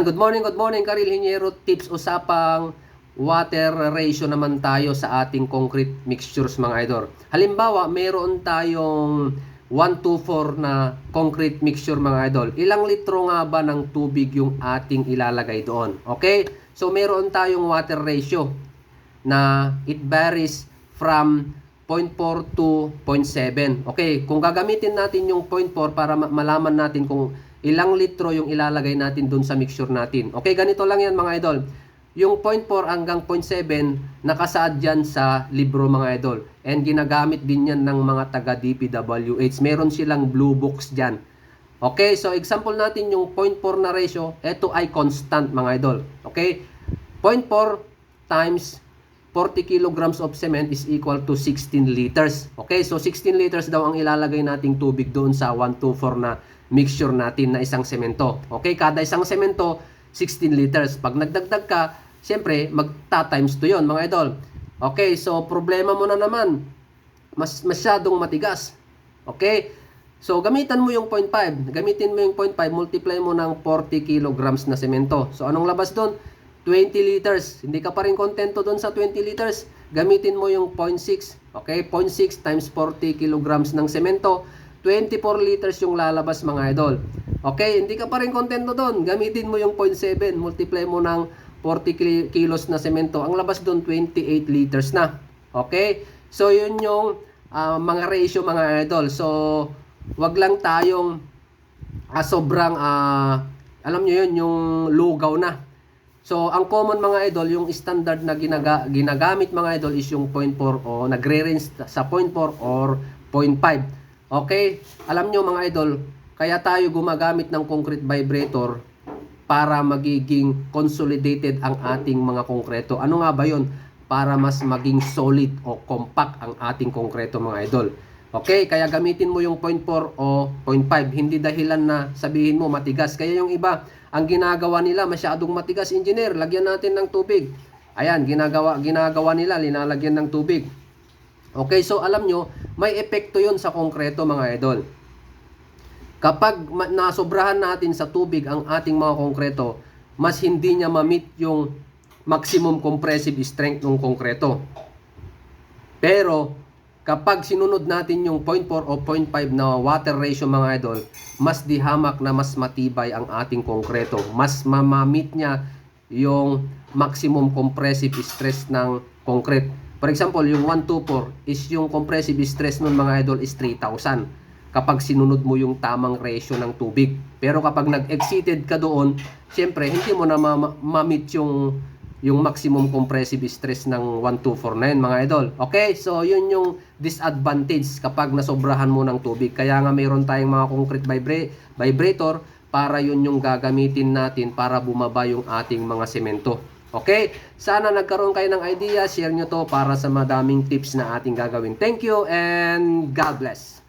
Good morning, Karil Hinyero. Tips usapang water ratio naman tayo sa ating concrete mixtures mga idol. Halimbawa, meron tayong 1:4 na concrete mixture mga idol. Ilang litro nga ba ng tubig yung ating ilalagay doon? Okay? So, meron tayong water ratio na it varies from 0.4 to 0.7. Okay, kung gagamitin natin yung 0.4 para malaman natin kung ilang litro yung ilalagay natin dun sa mixture natin. Okay, ganito lang yan mga idol. Yung 0.4 hanggang 0.7 nakasaad dyan sa libro mga idol. And ginagamit din yan ng mga taga DPWH. Meron silang blue books dyan. Okay, so example natin yung 0.4 na ratio. Ito ay constant mga idol. Okay, 0.4 times 40 kilograms of cement is equal to 16 liters. Okay, so 16 liters daw ang ilalagay nating tubig doon sa 1:4 na mixture natin na isang semento. Okay, kada isang semento, 16 liters. Pag nagdagdag ka, siyempre, magta-times to yon mga idol. Okay, so problema mo na naman, masyadong matigas. Okay, so gamitan mo yung 0.5. Gamitin mo yung 0.5, multiply mo ng 40 kilograms na semento. So anong labas doon? 20 liters. Hindi ka pa rin kontento doon sa 20 liters. Gamitin mo yung 0.6. Okay, 0.6 times 40 kilograms ng semento. 24 liters yung lalabas mga idol. Okay, hindi ka pa rin kontento doon. Gamitin mo yung 0.7. Multiply mo ng 40 kilos na semento. Ang labas doon 28 liters na. Okay, so yun yung mga ratio mga idol. So, wag lang tayong sobrang alam nyo yun, yung lugaw na. So, ang common mga idol, yung standard na ginagamit mga idol is yung 0.4 o nagre-range sa 0.4 or 0.5. Okay? Alam nyo mga idol, kaya tayo gumagamit ng concrete vibrator para magiging consolidated ang ating mga konkreto. Ano nga ba yun? Para mas maging solid o compact ang ating konkreto mga idol. Okay? Kaya gamitin mo yung 0.4 o 0.5. Hindi dahilan na sabihin mo matigas. Kaya yung iba, ang ginagawa nila masyadong matigas, engineer, lagyan natin ng tubig. Ayan, ginagawa nila, linalagyan ng tubig. Okay, so alam nyo, may epekto yon sa konkreto mga idol. Kapag nasobrahan natin sa tubig ang ating mga konkreto, mas hindi niya ma-meet yung maximum compressive strength ng konkreto. Pero, kapag sinunod natin yung 0.4 o 0.5 na water ratio mga idol, mas dihamak na mas matibay ang ating konkreto. Mas mamamit niya yung maximum compressive stress ng concrete. For example, yung 124 is yung compressive stress nun mga idol is 3,000 kapag sinunod mo yung tamang ratio ng tubig. Pero kapag nag-exceeded ka doon, siyempre hindi mo na ma-meet yung maximum compressive stress ng 124 na yun mga idol. Okay, so yun yung disadvantage kapag nasobrahan mo ng tubig. Kaya nga mayroon tayong mga concrete vibrator para yun yung gagamitin natin para bumaba yung ating mga semento. Okay, sana nagkaroon kayo ng idea. Share nyo to para sa madaming tips na ating gagawin. Thank you and God bless.